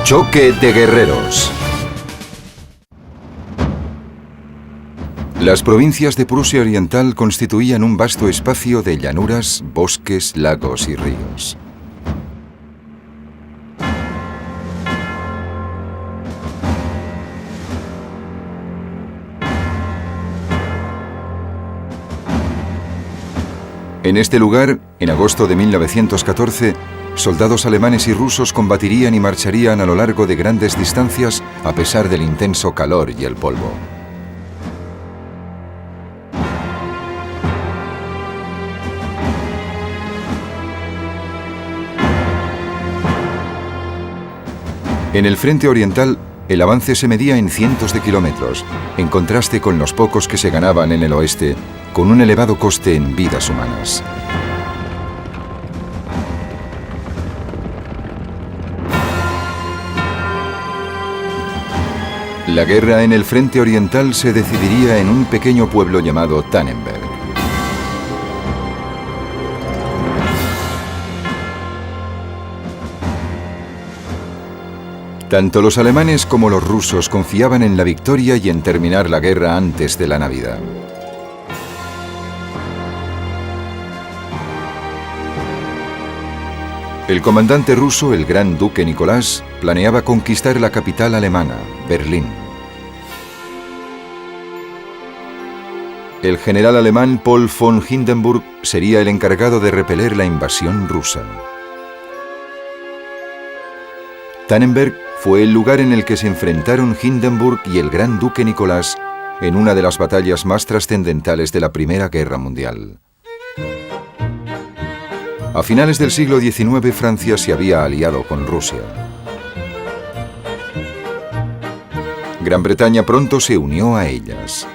Choque de guerreros. Las provincias de Prusia Oriental constituían un vasto espacio de llanuras, bosques, lagos y ríos. En este lugar, en agosto de 1914, soldados alemanes y rusos combatirían y marcharían a lo largo de grandes distancias a pesar del intenso calor y el polvo. En el frente oriental, el avance se medía en cientos de kilómetros, en contraste con los pocos que se ganaban en el oeste, con un elevado coste en vidas humanas. La guerra en el frente oriental se decidiría en un pequeño pueblo llamado Tannenberg. Tanto los alemanes como los rusos confiaban en la victoria y en terminar la guerra antes de la Navidad. El comandante ruso, el gran duque Nicolás, planeaba conquistar la capital alemana, Berlín. El general alemán Paul von Hindenburg sería el encargado de repeler la invasión rusa. Tannenberg fue el lugar en el que se enfrentaron Hindenburg y el gran duque Nicolás en una de las batallas más trascendentales de la Primera Guerra Mundial. A finales del siglo XIX, Francia se había aliado con Rusia. Gran Bretaña pronto se unió a ellas.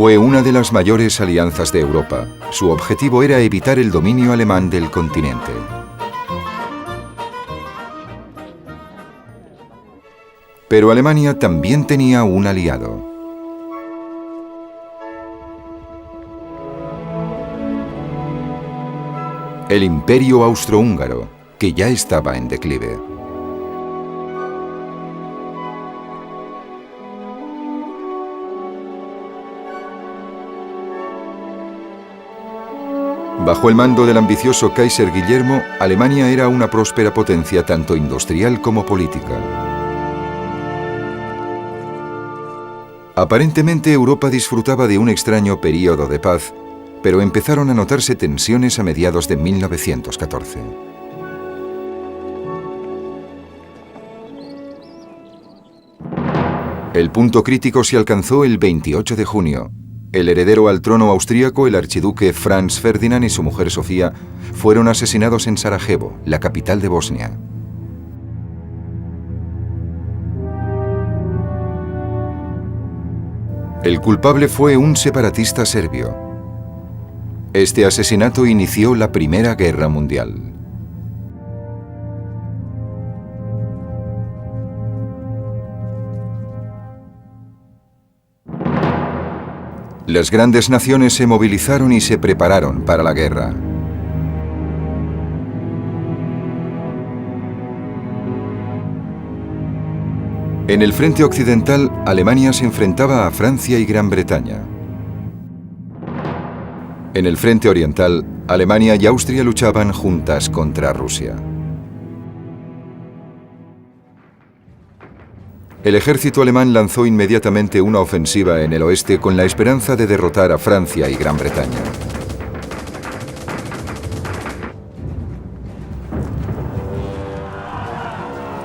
Fue una de las mayores alianzas de Europa. Su objetivo era evitar el dominio alemán del continente. Pero Alemania también tenía un aliado. El Imperio Austrohúngaro, que ya estaba en declive. Bajo el mando del ambicioso Kaiser Guillermo, Alemania era una próspera potencia tanto industrial como política. Aparentemente Europa disfrutaba de un extraño período de paz, pero empezaron a notarse tensiones a mediados de 1914. El punto crítico se alcanzó el 28 de junio. El heredero al trono austríaco, el archiduque Franz Ferdinand y su mujer Sofía, fueron asesinados en Sarajevo, la capital de Bosnia. El culpable fue un separatista serbio. Este asesinato inició la Primera Guerra Mundial. Las grandes naciones se movilizaron y se prepararon para la guerra. En el frente occidental, Alemania se enfrentaba a Francia y Gran Bretaña. En el frente oriental, Alemania y Austria luchaban juntas contra Rusia. El ejército alemán lanzó inmediatamente una ofensiva en el oeste con la esperanza de derrotar a Francia y Gran Bretaña.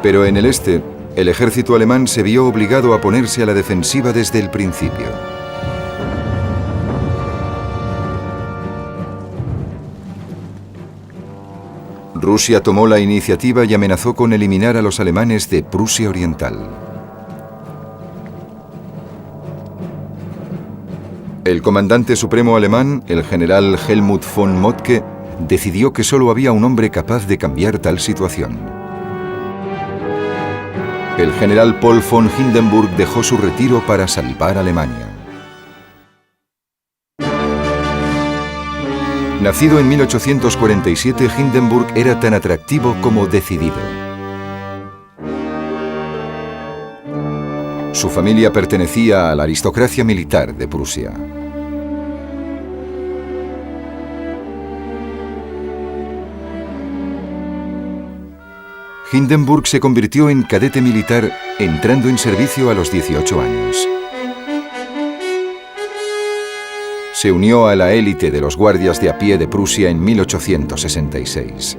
Pero en el este, el ejército alemán se vio obligado a ponerse a la defensiva desde el principio. Rusia tomó la iniciativa y amenazó con eliminar a los alemanes de Prusia Oriental. El comandante supremo alemán, el general Helmut von Moltke, decidió que solo había un hombre capaz de cambiar tal situación. El general Paul von Hindenburg dejó su retiro para salvar Alemania. Nacido en 1847, Hindenburg era tan atractivo como decidido. Su familia pertenecía a la aristocracia militar de Prusia. Hindenburg se convirtió en cadete militar entrando en servicio a los 18 años. Se unió a la élite de los guardias de a pie de Prusia en 1866.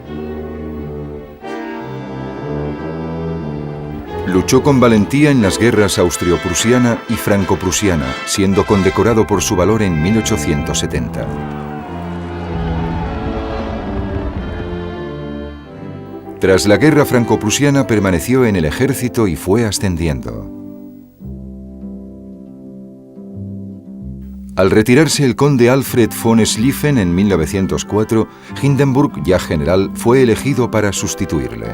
Luchó con valentía en las guerras austrio-prusiana y franco-prusiana, siendo condecorado por su valor en 1870. Tras la guerra franco-prusiana permaneció en el ejército y fue ascendiendo. Al retirarse el conde Alfred von Schlieffen en 1904, Hindenburg, ya general, fue elegido para sustituirle.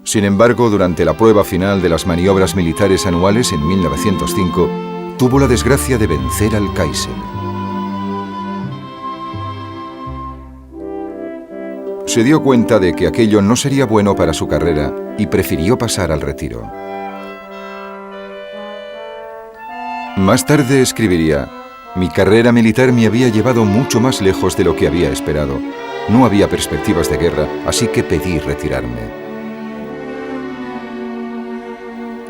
Sin embargo, durante la prueba final de las maniobras militares anuales en 1905, tuvo la desgracia de vencer al Kaiser. Se dio cuenta de que aquello no sería bueno para su carrera y prefirió pasar al retiro. Más tarde escribiría: «Mi carrera militar me había llevado mucho más lejos de lo que había esperado. No había perspectivas de guerra, así que pedí retirarme».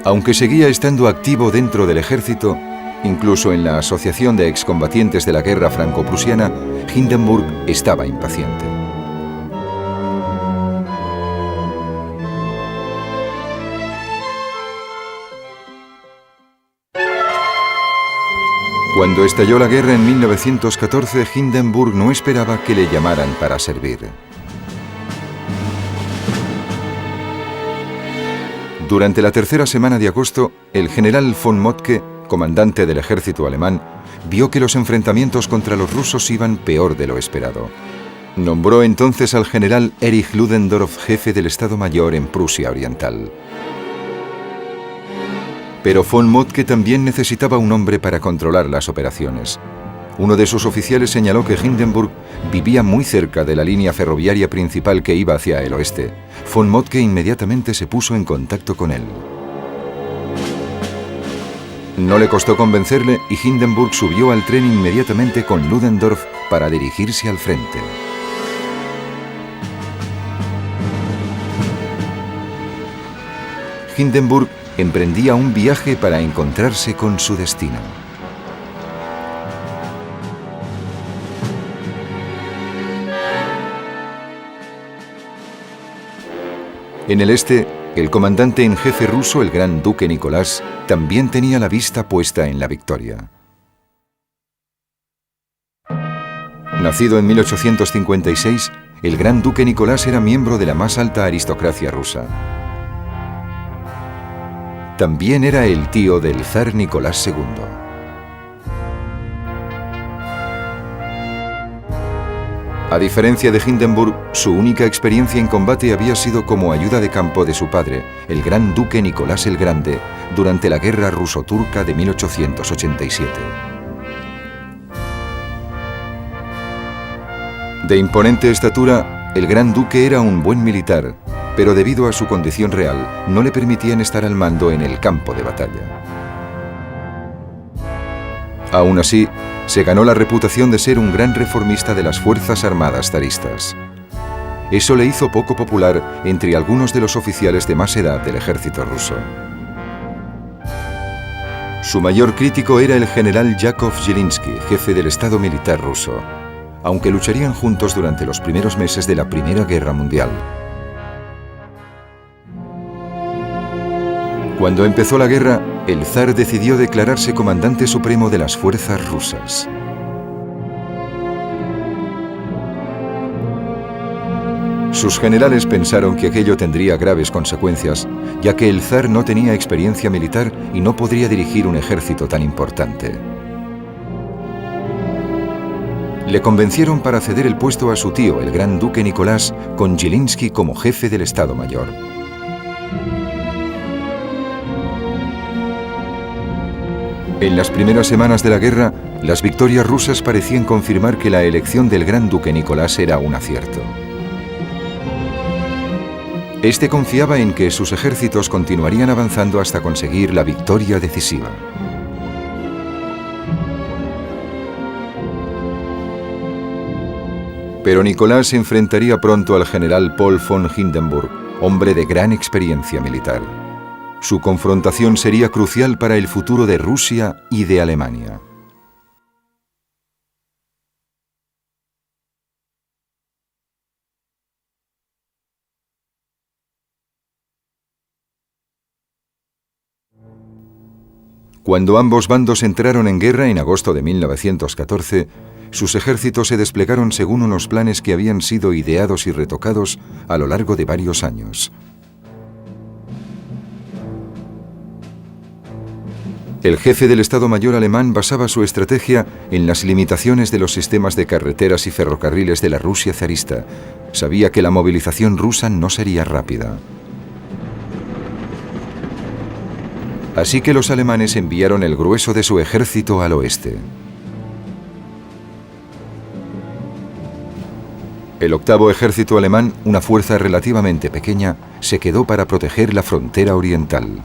Aunque seguía estando activo dentro del ejército, incluso en la Asociación de Excombatientes de la Guerra Franco-Prusiana, Hindenburg estaba impaciente. Cuando estalló la guerra en 1914, Hindenburg no esperaba que le llamaran para servir. Durante la tercera semana de agosto, el general von Moltke, comandante del ejército alemán, vio que los enfrentamientos contra los rusos iban peor de lo esperado. Nombró entonces al general Erich Ludendorff jefe del Estado Mayor en Prusia Oriental. Pero von Moltke también necesitaba un hombre para controlar las operaciones. Uno de sus oficiales señaló que Hindenburg vivía muy cerca de la línea ferroviaria principal que iba hacia el oeste. Von Moltke inmediatamente se puso en contacto con él. No le costó convencerle y Hindenburg subió al tren inmediatamente con Ludendorff para dirigirse al frente. Hindenburg emprendía un viaje para encontrarse con su destino. En el este, el comandante en jefe ruso, el gran duque Nicolás, también tenía la vista puesta en la victoria. Nacido en 1856, el gran duque Nicolás era miembro de la más alta aristocracia rusa. También era el tío del zar Nicolás II. A diferencia de Hindenburg, su única experiencia en combate había sido como ayuda de campo de su padre, el gran duque Nicolás el Grande, durante la guerra ruso-turca de 1887. De imponente estatura, el gran duque era un buen militar, pero debido a su condición real, no le permitían estar al mando en el campo de batalla. Aún así, se ganó la reputación de ser un gran reformista de las Fuerzas Armadas zaristas. Eso le hizo poco popular entre algunos de los oficiales de más edad del ejército ruso. Su mayor crítico era el general Yakov Zhilinsky, jefe del Estado Militar ruso, aunque lucharían juntos durante los primeros meses de la Primera Guerra Mundial. Cuando empezó la guerra, el zar decidió declararse comandante supremo de las fuerzas rusas. Sus generales pensaron que aquello tendría graves consecuencias, ya que el zar no tenía experiencia militar y no podría dirigir un ejército tan importante. Le convencieron para ceder el puesto a su tío, el gran duque Nicolás, con Zhilinsky como jefe del Estado Mayor. En las primeras semanas de la guerra, las victorias rusas parecían confirmar que la elección del gran duque Nicolás era un acierto. Este confiaba en que sus ejércitos continuarían avanzando hasta conseguir la victoria decisiva. Pero Nicolás se enfrentaría pronto al general Paul von Hindenburg, hombre de gran experiencia militar. Su confrontación sería crucial para el futuro de Rusia y de Alemania. Cuando ambos bandos entraron en guerra en agosto de 1914, sus ejércitos se desplegaron según unos planes que habían sido ideados y retocados a lo largo de varios años. El jefe del Estado Mayor alemán basaba su estrategia en las limitaciones de los sistemas de carreteras y ferrocarriles de la Rusia zarista. Sabía que la movilización rusa no sería rápida. Así que los alemanes enviaron el grueso de su ejército al oeste. El octavo ejército alemán, una fuerza relativamente pequeña, se quedó para proteger la frontera oriental.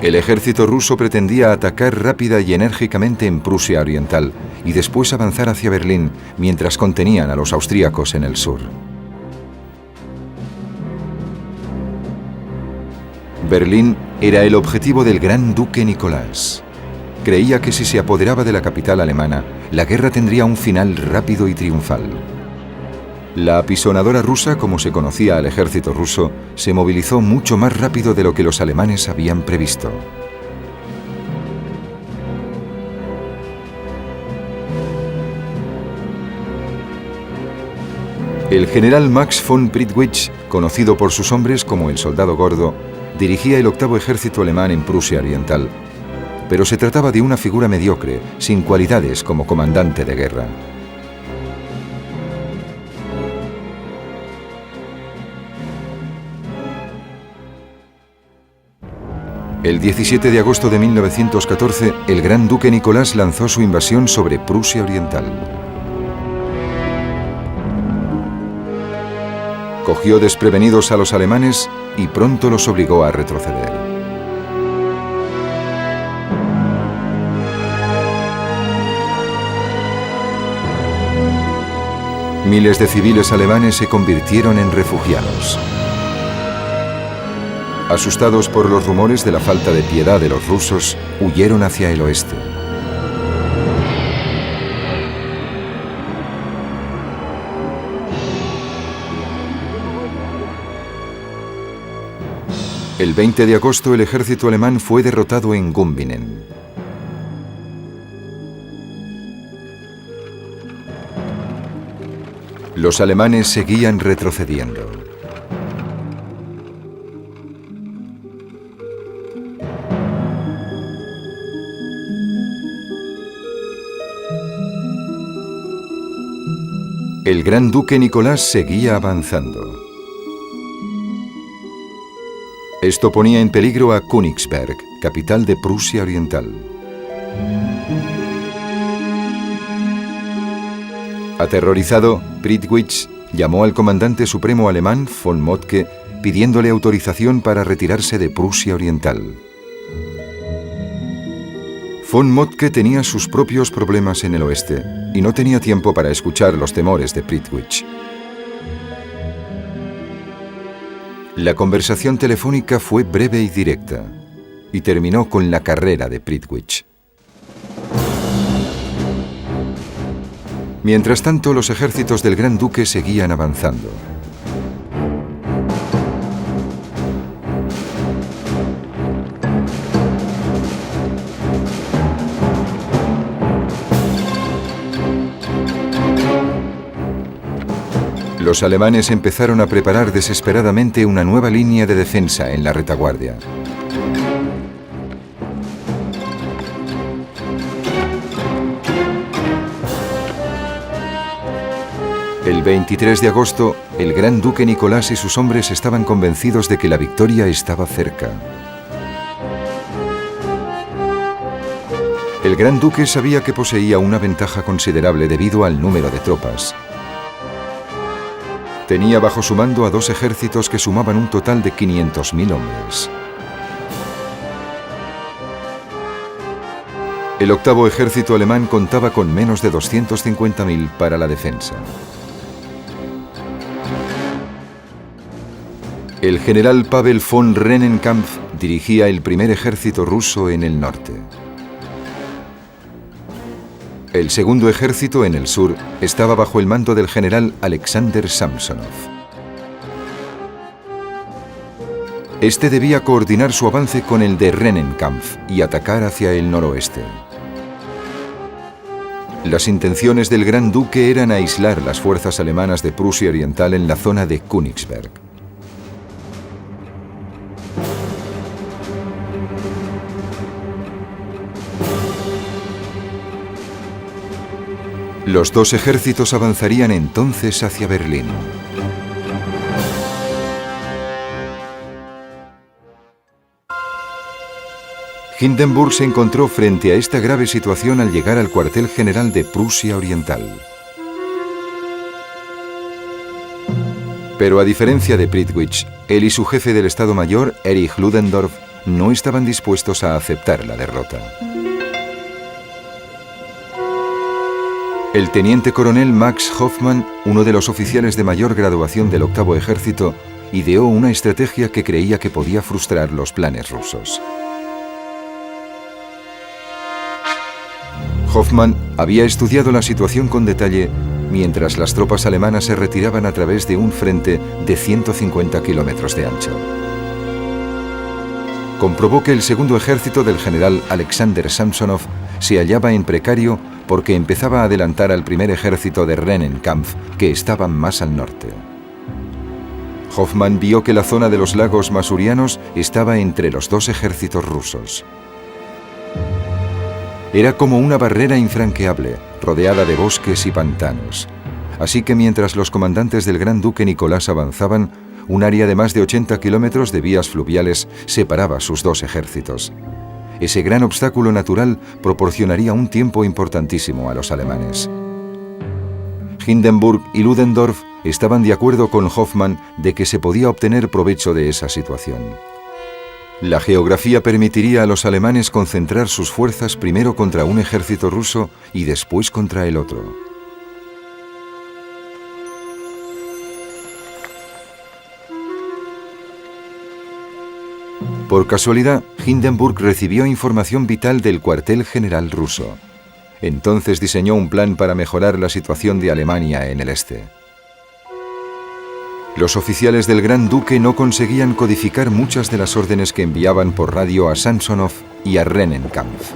El ejército ruso pretendía atacar rápida y enérgicamente en Prusia Oriental y después avanzar hacia Berlín, mientras contenían a los austríacos en el sur. Berlín era el objetivo del gran duque Nicolás. Creía que si se apoderaba de la capital alemana, la guerra tendría un final rápido y triunfal. La apisonadora rusa, como se conocía al ejército ruso, se movilizó mucho más rápido de lo que los alemanes habían previsto. El general Max von Prittwitsch, conocido por sus hombres como el Soldado Gordo, dirigía el octavo ejército alemán en Prusia Oriental, pero se trataba de una figura mediocre, sin cualidades como comandante de guerra. El 17 de agosto de 1914, el gran duque Nicolás lanzó su invasión sobre Prusia Oriental. Cogió desprevenidos a los alemanes y pronto los obligó a retroceder. Miles de civiles alemanes se convirtieron en refugiados. Asustados por los rumores de la falta de piedad de los rusos, huyeron hacia el oeste. El 20 de agosto el ejército alemán fue derrotado en Gumbinnen. Los alemanes seguían retrocediendo. El gran duque Nicolás seguía avanzando. Esto ponía en peligro a Königsberg, capital de Prusia Oriental. Aterrorizado, Prittwitsch llamó al comandante supremo alemán, von Moltke, pidiéndole autorización para retirarse de Prusia Oriental. Von Moltke tenía sus propios problemas en el oeste y no tenía tiempo para escuchar los temores de Prittwitsch. La conversación telefónica fue breve y directa y terminó con la carrera de Prittwitsch. Mientras tanto, los ejércitos del Gran Duque seguían avanzando. Los alemanes empezaron a preparar desesperadamente una nueva línea de defensa en la retaguardia. El El 23 de agosto, el gran duque Nicolás y sus hombres estaban convencidos de que la victoria estaba cerca. El gran duque sabía que poseía una ventaja considerable debido al número de tropas. Tenía bajo su mando a 2 ejércitos que sumaban un total de 500.000 hombres. El octavo ejército alemán contaba con menos de 250.000 para la defensa. El general Pavel von Rennenkampf dirigía el primer ejército ruso en el norte. El segundo ejército en el sur estaba bajo el mando del general Alexander Samsonov. Este debía coordinar su avance con el de Rennenkampf y atacar hacia el noroeste. Las intenciones del gran duque eran aislar las fuerzas alemanas de Prusia Oriental en la zona de Königsberg. Los 2 ejércitos avanzarían entonces hacia Berlín. Hindenburg se encontró frente a esta grave situación al llegar al cuartel general de Prusia Oriental. Pero a diferencia de Prittwitz, él y su jefe del Estado Mayor, Erich Ludendorff, no estaban dispuestos a aceptar la derrota. El teniente coronel Max Hoffmann, uno de los oficiales de mayor graduación del octavo ejército, ideó una estrategia que creía que podía frustrar los planes rusos. Hoffmann había estudiado la situación con detalle mientras las tropas alemanas se retiraban a través de un frente de 150 kilómetros de ancho. Comprobó que el segundo ejército del general Alexander Samsonov se hallaba en precario porque empezaba a adelantar al primer ejército de Rennenkampf, que estaba más al norte. Hoffmann vio que la zona de los lagos masurianos estaba entre los 2 ejércitos rusos. Era como una barrera infranqueable, rodeada de bosques y pantanos. Así que mientras los comandantes del gran duque Nicolás avanzaban, un área de más de 80 kilómetros de vías fluviales separaba sus 2 ejércitos. Ese gran obstáculo natural proporcionaría un tiempo importantísimo a los alemanes. Hindenburg y Ludendorff estaban de acuerdo con Hoffmann de que se podía obtener provecho de esa situación. La geografía permitiría a los alemanes concentrar sus fuerzas primero contra un ejército ruso y después contra el otro. Por casualidad, Hindenburg recibió información vital del cuartel general ruso. Entonces diseñó un plan para mejorar la situación de Alemania en el este. Los oficiales del Gran Duque no conseguían codificar muchas de las órdenes que enviaban por radio a Samsonov y a Rennenkampf.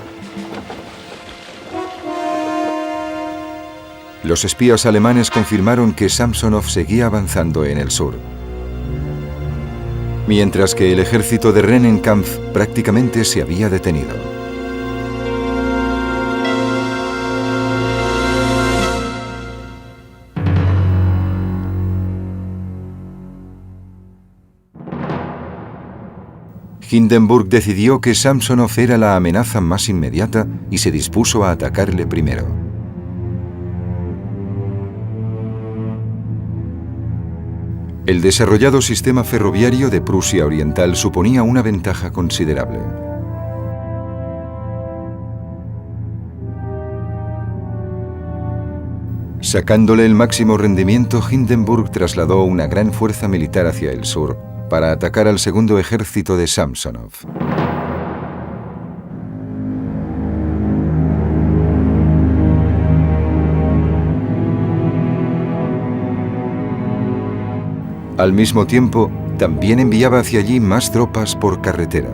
Los espías alemanes confirmaron que Samsonov seguía avanzando en el sur, mientras que el ejército de Rennenkampf prácticamente se había detenido. Hindenburg decidió que Samsonov era la amenaza más inmediata y se dispuso a atacarle primero. El desarrollado sistema ferroviario de Prusia Oriental suponía una ventaja considerable. Sacándole el máximo rendimiento, Hindenburg trasladó una gran fuerza militar hacia el sur para atacar al segundo ejército de Samsonov. Al mismo tiempo, también enviaba hacia allí más tropas por carretera.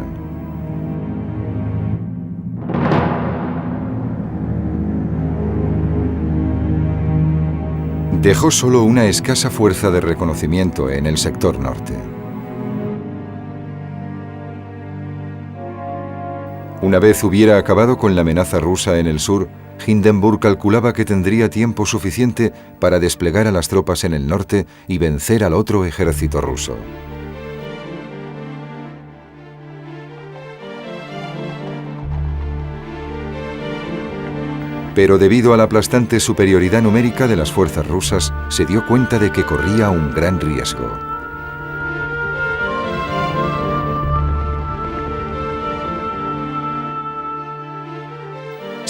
Dejó solo una escasa fuerza de reconocimiento en el sector norte. Una vez hubiera acabado con la amenaza rusa en el sur, Hindenburg calculaba que tendría tiempo suficiente para desplegar a las tropas en el norte y vencer al otro ejército ruso. Pero debido a la aplastante superioridad numérica de las fuerzas rusas, se dio cuenta de que corría un gran riesgo.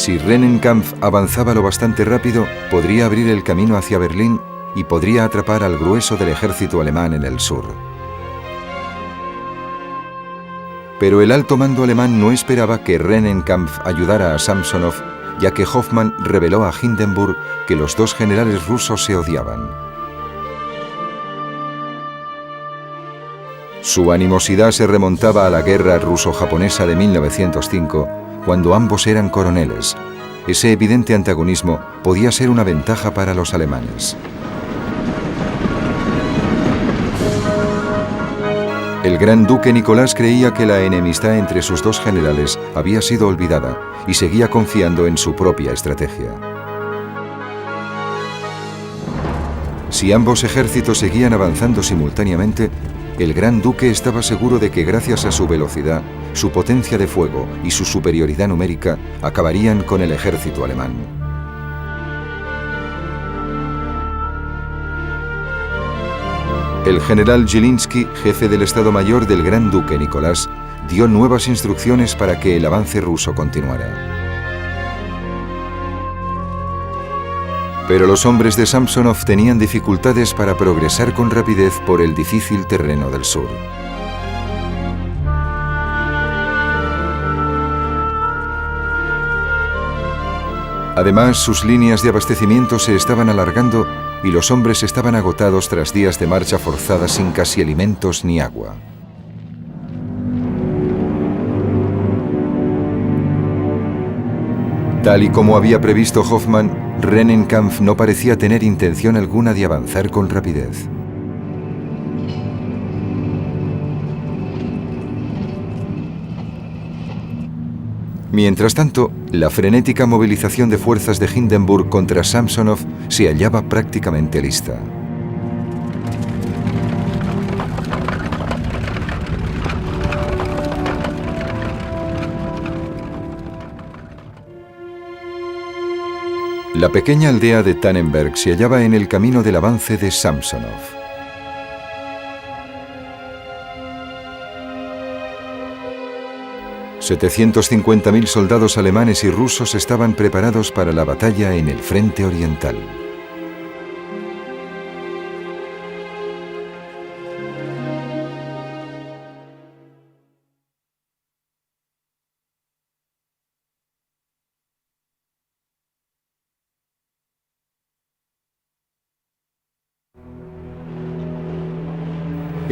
Si Rennenkampf avanzaba lo bastante rápido, podría abrir el camino hacia Berlín y podría atrapar al grueso del ejército alemán en el sur. Pero el alto mando alemán no esperaba que Rennenkampf ayudara a Samsonov, ya que Hoffmann reveló a Hindenburg que los dos generales rusos se odiaban. Su animosidad se remontaba a la guerra ruso-japonesa de 1905, cuando ambos eran coroneles. Ese evidente antagonismo podía ser una ventaja para los alemanes. El gran duque Nicolás creía que la enemistad entre sus dos generales había sido olvidada y seguía confiando en su propia estrategia. Si ambos ejércitos seguían avanzando simultáneamente, el gran duque estaba seguro de que gracias a su velocidad, su potencia de fuego y su superioridad numérica, acabarían con el ejército alemán. El general Zieliński, jefe del Estado Mayor del Gran Duque Nicolás, dio nuevas instrucciones para que el avance ruso continuara. Pero los hombres de Samsonov tenían dificultades para progresar con rapidez por el difícil terreno del sur. Además, sus líneas de abastecimiento se estaban alargando y los hombres estaban agotados tras días de marcha forzada sin casi alimentos ni agua. Tal y como había previsto Hoffmann, Rennenkampf no parecía tener intención alguna de avanzar con rapidez. Mientras tanto, la frenética movilización de fuerzas de Hindenburg contra Samsonov se hallaba prácticamente lista. La pequeña aldea de Tannenberg se hallaba en el camino del avance de Samsonov. $750.000 soldados alemanes y rusos estaban preparados para la batalla en el frente oriental.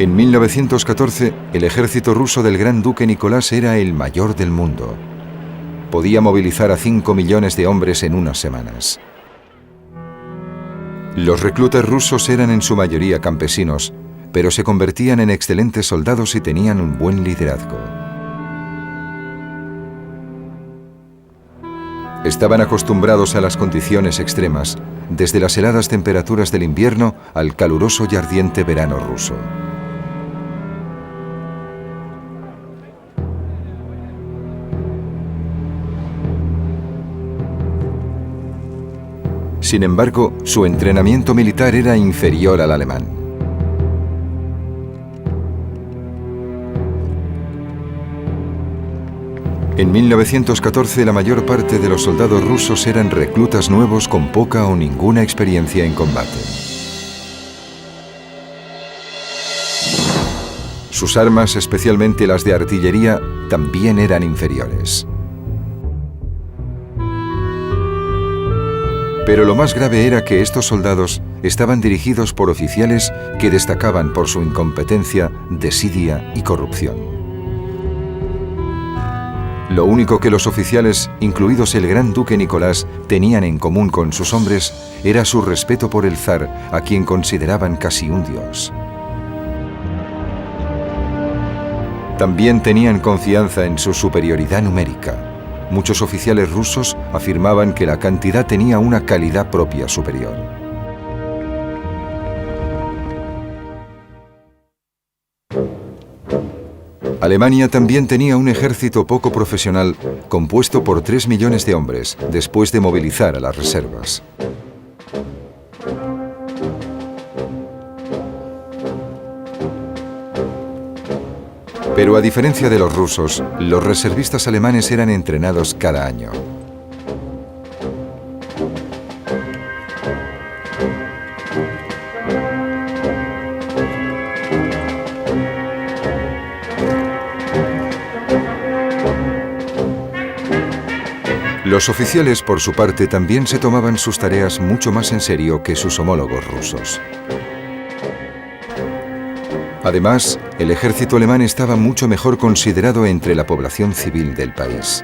En 1914, el ejército ruso del Gran Duque Nicolás era el mayor del mundo. Podía movilizar a 5 millones de hombres en unas semanas. Los reclutas rusos eran en su mayoría campesinos, pero se convertían en excelentes soldados y tenían un buen liderazgo. Estaban acostumbrados a las condiciones extremas, desde las heladas temperaturas del invierno al caluroso y ardiente verano ruso. Sin embargo, su entrenamiento militar era inferior al alemán. En 1914, la mayor parte de los soldados rusos eran reclutas nuevos con poca o ninguna experiencia en combate. Sus armas, especialmente las de artillería, también eran inferiores. Pero lo más grave era que estos soldados estaban dirigidos por oficiales que destacaban por su incompetencia, desidia y corrupción. Lo único que los oficiales, incluidos el Gran Duque Nicolás, tenían en común con sus hombres era su respeto por el zar, a quien consideraban casi un dios. También tenían confianza en su superioridad numérica. Muchos oficiales rusos afirmaban que la cantidad tenía una calidad propia superior. Alemania también tenía un ejército poco profesional compuesto por 3 millones de hombres, después de movilizar a las reservas. Pero a diferencia de los rusos, los reservistas alemanes eran entrenados cada año. Los oficiales, por su parte, también se tomaban sus tareas mucho más en serio que sus homólogos rusos. Además, el ejército alemán estaba mucho mejor considerado entre la población civil del país.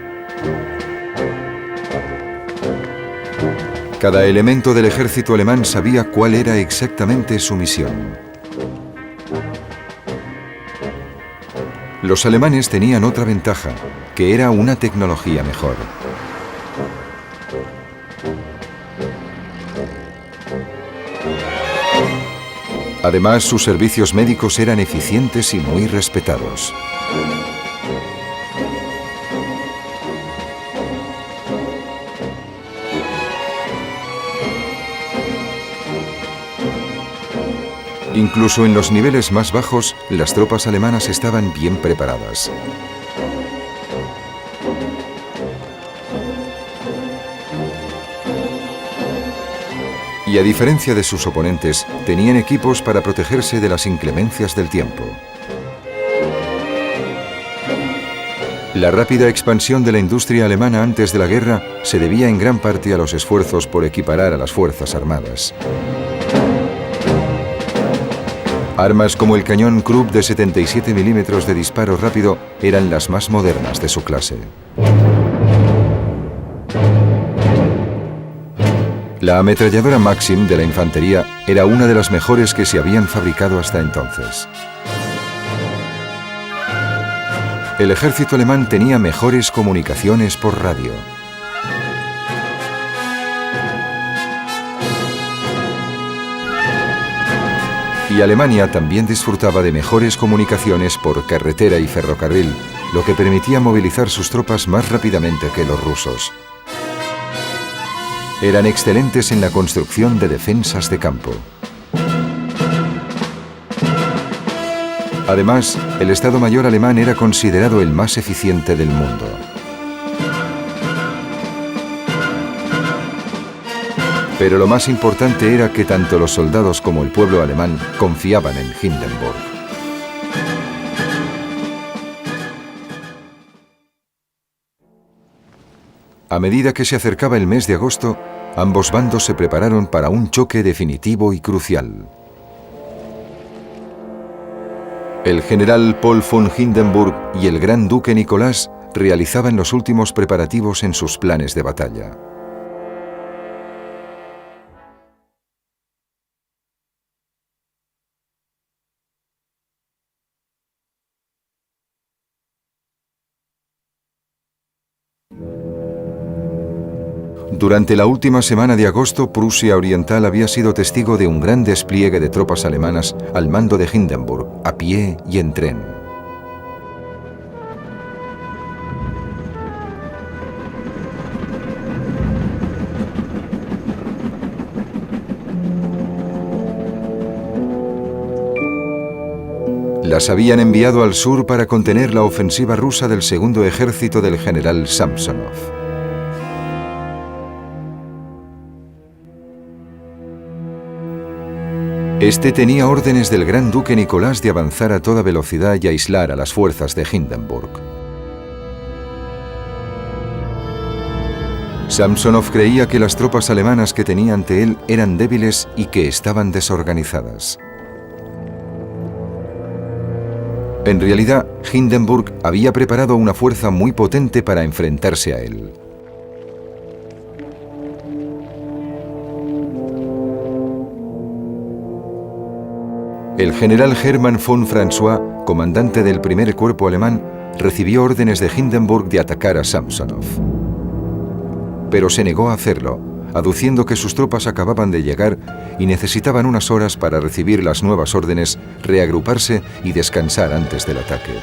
Cada elemento del ejército alemán sabía cuál era exactamente su misión. Los alemanes tenían otra ventaja, que era una tecnología mejor. Además, sus servicios médicos eran eficientes y muy respetados. Incluso en los niveles más bajos, las tropas alemanas estaban bien preparadas. Y a diferencia de sus oponentes, tenían equipos para protegerse de las inclemencias del tiempo. La rápida expansión de la industria alemana antes de la guerra se debía en gran parte a los esfuerzos por equiparar a las fuerzas armadas. Armas como el cañón Krupp de 77 milímetros de disparo rápido eran las más modernas de su clase. La ametralladora Maxim de la infantería era una de las mejores que se habían fabricado hasta entonces. El ejército alemán tenía mejores comunicaciones por radio. Y Alemania también disfrutaba de mejores comunicaciones por carretera y ferrocarril, lo que permitía movilizar sus tropas más rápidamente que los rusos. Eran excelentes en la construcción de defensas de campo. Además, el Estado Mayor alemán era considerado el más eficiente del mundo. Pero lo más importante era que tanto los soldados como el pueblo alemán confiaban en Hindenburg. A medida que se acercaba el mes de agosto, ambos bandos se prepararon para un choque definitivo y crucial. El general Paul von Hindenburg y el gran duque Nicolás realizaban los últimos preparativos en sus planes de batalla. Durante la última semana de agosto, Prusia Oriental había sido testigo de un gran despliegue de tropas alemanas al mando de Hindenburg, a pie y en tren. Las habían enviado al sur para contener la ofensiva rusa del segundo ejército del general Samsonov. Este tenía órdenes del gran duque Nicolás de avanzar a toda velocidad y aislar a las fuerzas de Hindenburg. Samsonov creía que las tropas alemanas que tenía ante él eran débiles y que estaban desorganizadas. En realidad, Hindenburg había preparado una fuerza muy potente para enfrentarse a él. El general Hermann von François, comandante del primer cuerpo alemán, recibió órdenes de Hindenburg de atacar a Samsonov. Pero se negó a hacerlo, aduciendo que sus tropas acababan de llegar y necesitaban unas horas para recibir las nuevas órdenes, reagruparse y descansar antes del ataque.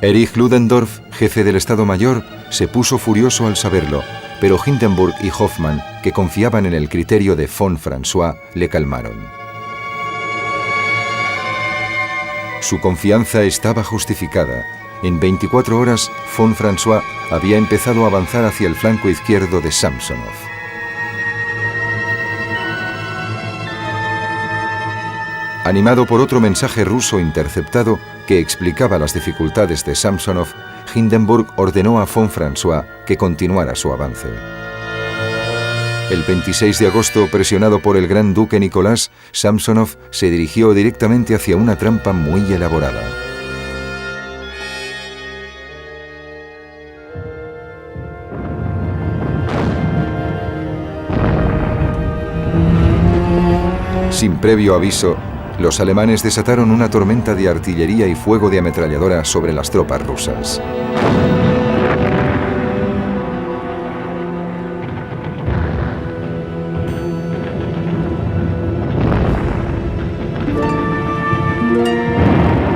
Erich Ludendorff, jefe del Estado Mayor, se puso furioso al saberlo, pero Hindenburg y Hoffmann, que confiaban en el criterio de von François, le calmaron. Su confianza estaba justificada. En 24 horas, von François había empezado a avanzar hacia el flanco izquierdo de Samsonov. Animado por otro mensaje ruso interceptado que explicaba las dificultades de Samsonov, Hindenburg ordenó a von François que continuara su avance. El 26 de agosto, presionado por el gran duque Nicolás, Samsonov se dirigió directamente hacia una trampa muy elaborada. Sin previo aviso, los alemanes desataron una tormenta de artillería y fuego de ametralladora sobre las tropas rusas.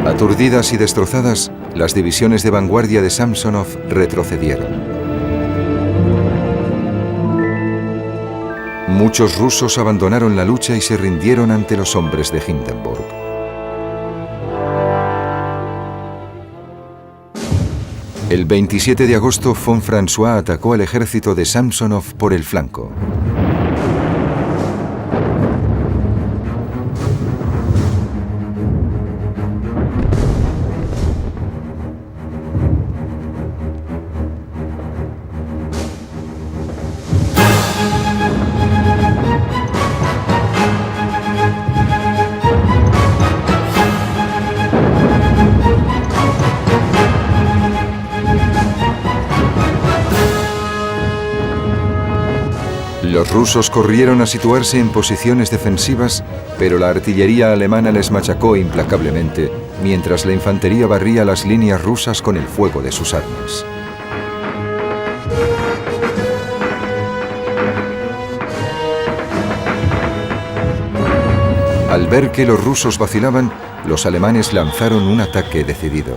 Aturdidas y destrozadas, las divisiones de vanguardia de Samsonov retrocedieron. Muchos rusos abandonaron la lucha y se rindieron ante los hombres de Hindenburg. El 27 de agosto, von François atacó al ejército de Samsonov por el flanco. Los rusos corrieron a situarse en posiciones defensivas, pero la artillería alemana les machacó implacablemente, mientras la infantería barría las líneas rusas con el fuego de sus armas. Al ver que los rusos vacilaban, los alemanes lanzaron un ataque decidido.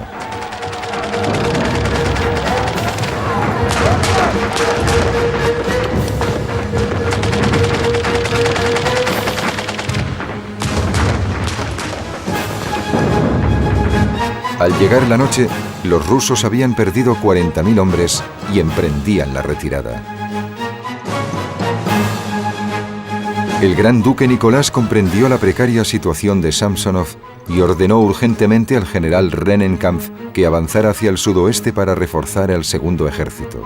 Al llegar la noche, los rusos habían perdido 40.000 hombres y emprendían la retirada. El gran duque Nicolás comprendió la precaria situación de Samsonov y ordenó urgentemente al general Rennenkampf que avanzara hacia el sudoeste para reforzar el segundo ejército.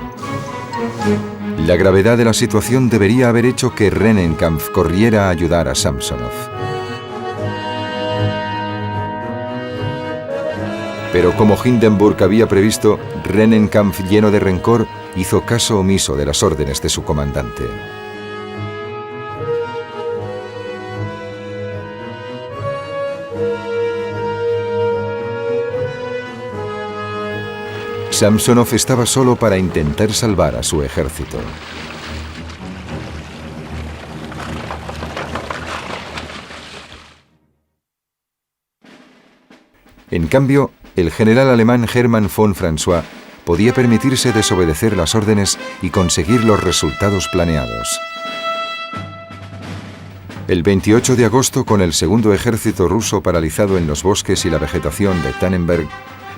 La gravedad de la situación debería haber hecho que Rennenkampf corriera a ayudar a Samsonov. Pero como Hindenburg había previsto, Rennenkampf, lleno de rencor, hizo caso omiso de las órdenes de su comandante. Samsonov estaba solo para intentar salvar a su ejército. En cambio, el general alemán Hermann von François podía permitirse desobedecer las órdenes y conseguir los resultados planeados. El 28 de agosto, con el segundo ejército ruso paralizado en los bosques y la vegetación de Tannenberg,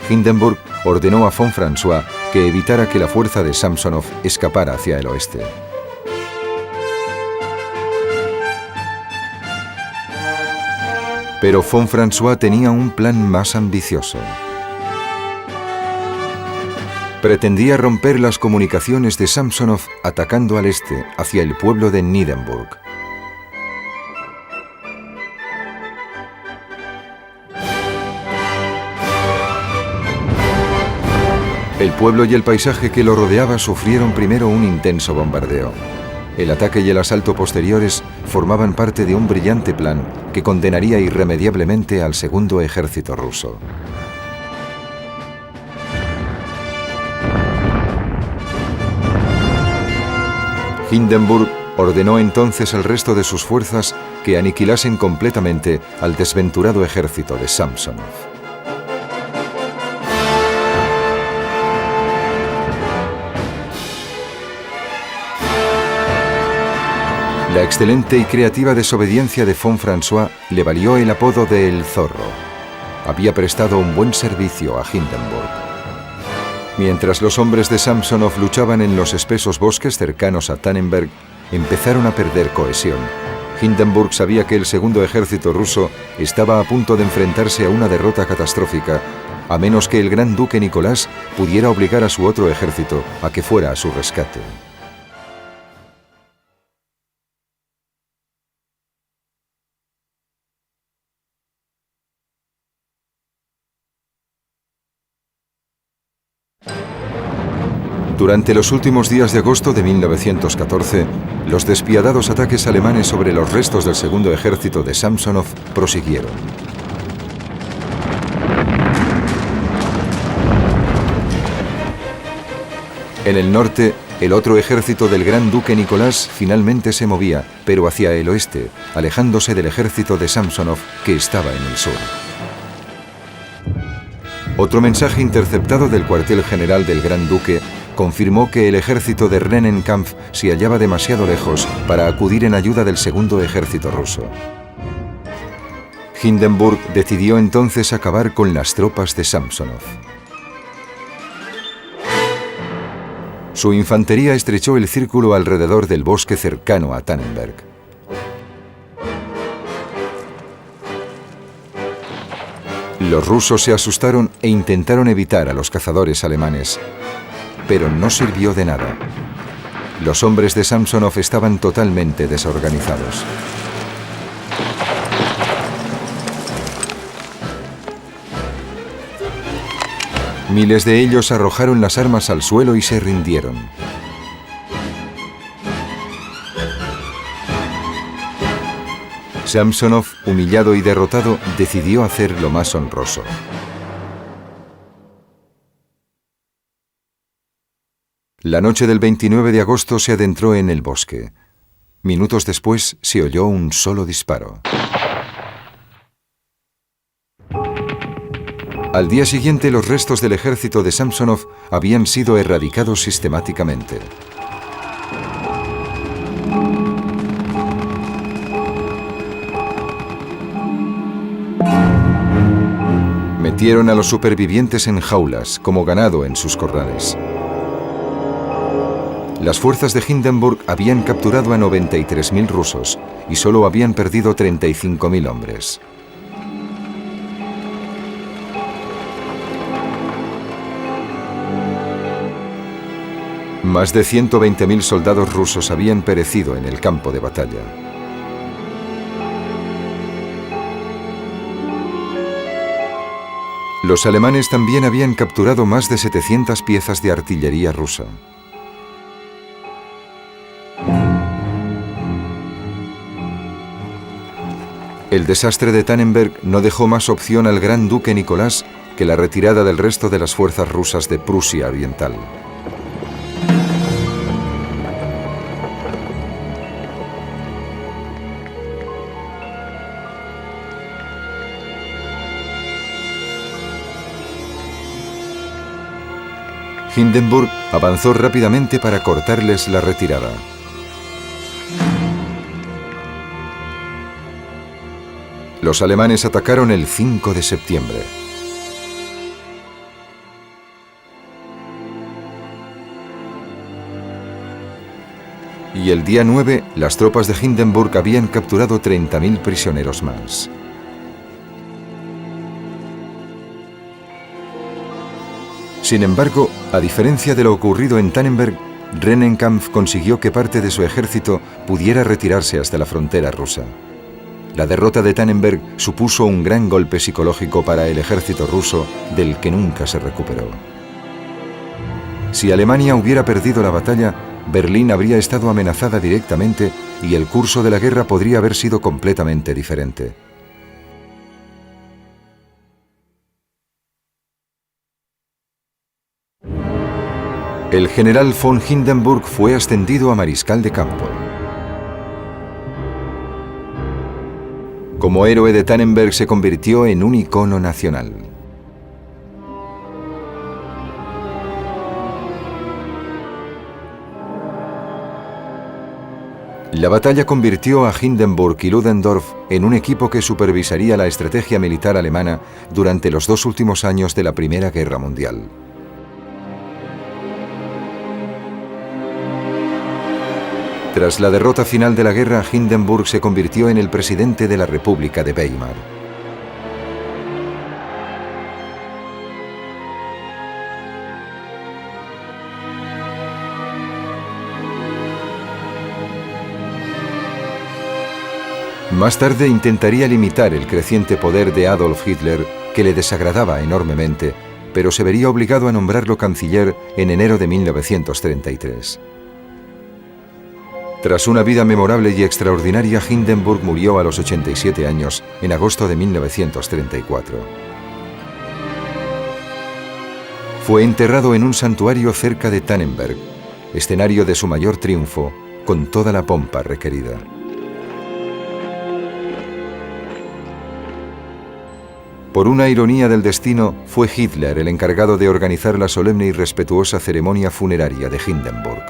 Hindenburg ordenó a von François que evitara que la fuerza de Samsonov escapara hacia el oeste. Pero von François tenía un plan más ambicioso. Pretendía romper las comunicaciones de Samsonov atacando al este, hacia el pueblo de Niedenburg. El pueblo y el paisaje que lo rodeaba sufrieron primero un intenso bombardeo. El ataque y el asalto posteriores formaban parte de un brillante plan que condenaría irremediablemente al segundo ejército ruso. Hindenburg ordenó entonces al resto de sus fuerzas que aniquilasen completamente al desventurado ejército de Samsonov. La excelente y creativa desobediencia de von François le valió el apodo de El Zorro. Había prestado un buen servicio a Hindenburg. Mientras los hombres de Samsonov luchaban en los espesos bosques cercanos a Tannenberg, empezaron a perder cohesión. Hindenburg sabía que el segundo ejército ruso estaba a punto de enfrentarse a una derrota catastrófica, a menos que el gran duque Nicolás pudiera obligar a su otro ejército a que fuera a su rescate. Durante los últimos días de agosto de 1914, los despiadados ataques alemanes sobre los restos del segundo ejército de Samsonov prosiguieron. En el norte, el otro ejército del gran duque Nicolás finalmente se movía, pero hacia el oeste, alejándose del ejército de Samsonov que estaba en el sur. Otro mensaje interceptado del cuartel general del Gran Duque confirmó que el ejército de Rennenkampf se hallaba demasiado lejos para acudir en ayuda del segundo ejército ruso. Hindenburg decidió entonces acabar con las tropas de Samsonov. Su infantería estrechó el círculo alrededor del bosque cercano a Tannenberg. Los rusos se asustaron e intentaron evitar a los cazadores alemanes, pero no sirvió de nada. Los hombres de Samsonov estaban totalmente desorganizados. Miles de ellos arrojaron las armas al suelo y se rindieron. Samsonov, humillado y derrotado, decidió hacer lo más honroso. La noche del 29 de agosto se adentró en el bosque. Minutos después se oyó un solo disparo. Al día siguiente, los restos del ejército de Samsonov habían sido erradicados sistemáticamente. Metieron a los supervivientes en jaulas, como ganado en sus corrales. Las fuerzas de Hindenburg habían capturado a 93.000 rusos y solo habían perdido 35.000 hombres. Más de 120.000 soldados rusos habían perecido en el campo de batalla. Los alemanes también habían capturado más de 700 piezas de artillería rusa. El desastre de Tannenberg no dejó más opción al gran duque Nicolás que la retirada del resto de las fuerzas rusas de Prusia Oriental. Hindenburg avanzó rápidamente para cortarles la retirada. Los alemanes atacaron el 5 de septiembre. Y el día 9, las tropas de Hindenburg habían capturado 30.000 prisioneros más. Sin embargo, a diferencia de lo ocurrido en Tannenberg, Rennenkampf consiguió que parte de su ejército pudiera retirarse hasta la frontera rusa. La derrota de Tannenberg supuso un gran golpe psicológico para el ejército ruso, del que nunca se recuperó. Si Alemania hubiera perdido la batalla, Berlín habría estado amenazada directamente y el curso de la guerra podría haber sido completamente diferente. El general von Hindenburg fue ascendido a mariscal de campo. Como héroe de Tannenberg se convirtió en un icono nacional. La batalla convirtió a Hindenburg y Ludendorff en un equipo que supervisaría la estrategia militar alemana durante los 2 últimos años de la Primera Guerra Mundial. Tras la derrota final de la guerra, Hindenburg se convirtió en el presidente de la República de Weimar. Más tarde intentaría limitar el creciente poder de Adolf Hitler, que le desagradaba enormemente, pero se vería obligado a nombrarlo canciller en enero de 1933. Tras una vida memorable y extraordinaria, Hindenburg murió a los 87 años, en agosto de 1934. Fue enterrado en un santuario cerca de Tannenberg, escenario de su mayor triunfo, con toda la pompa requerida. Por una ironía del destino, fue Hitler el encargado de organizar la solemne y respetuosa ceremonia funeraria de Hindenburg.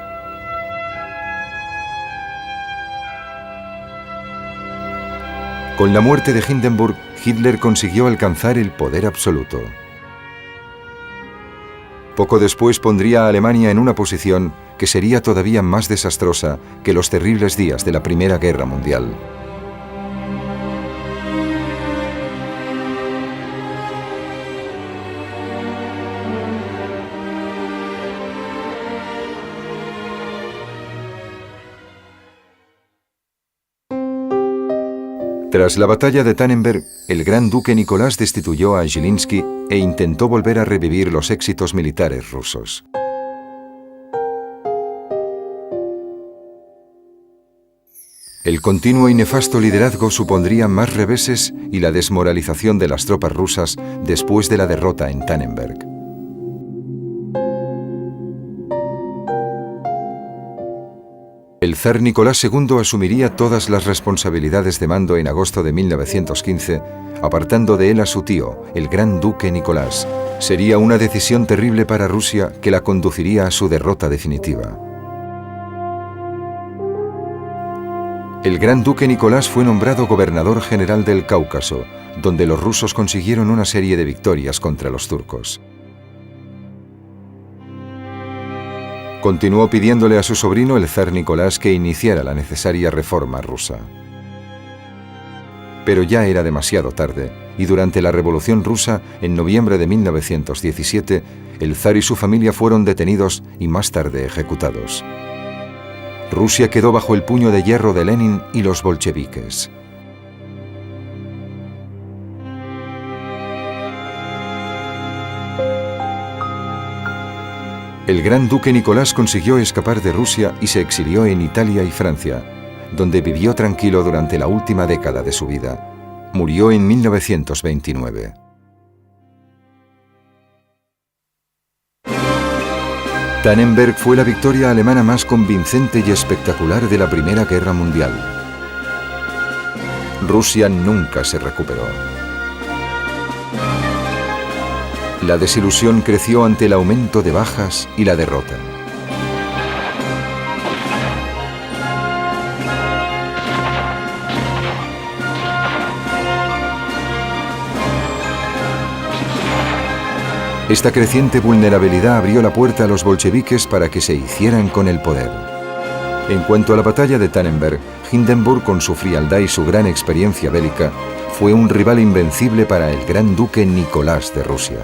Con la muerte de Hindenburg, Hitler consiguió alcanzar el poder absoluto. Poco después pondría a Alemania en una posición que sería todavía más desastrosa que los terribles días de la Primera Guerra Mundial. Tras la batalla de Tannenberg, el gran duque Nicolás destituyó a Zhilinsky e intentó volver a revivir los éxitos militares rusos. El continuo y nefasto liderazgo supondría más reveses y la desmoralización de las tropas rusas después de la derrota en Tannenberg. El zar Nicolás II asumiría todas las responsabilidades de mando en agosto de 1915, apartando de él a su tío, el gran duque Nicolás. Sería una decisión terrible para Rusia que la conduciría a su derrota definitiva. El gran duque Nicolás fue nombrado gobernador general del Cáucaso, donde los rusos consiguieron una serie de victorias contra los turcos. Continuó pidiéndole a su sobrino, el zar Nicolás, que iniciara la necesaria reforma rusa. Pero ya era demasiado tarde, y durante la Revolución Rusa, en noviembre de 1917, el zar y su familia fueron detenidos y más tarde ejecutados. Rusia quedó bajo el puño de hierro de Lenin y los bolcheviques. El gran duque Nicolás consiguió escapar de Rusia y se exilió en Italia y Francia, donde vivió tranquilo durante la última década de su vida. Murió en 1929. Tannenberg fue la victoria alemana más convincente y espectacular de la Primera Guerra Mundial. Rusia nunca se recuperó. La desilusión creció ante el aumento de bajas y la derrota. Esta creciente vulnerabilidad abrió la puerta a los bolcheviques para que se hicieran con el poder. En cuanto a la batalla de Tannenberg, Hindenburg, con su frialdad y su gran experiencia bélica, fue un rival invencible para el gran duque Nicolás de Rusia.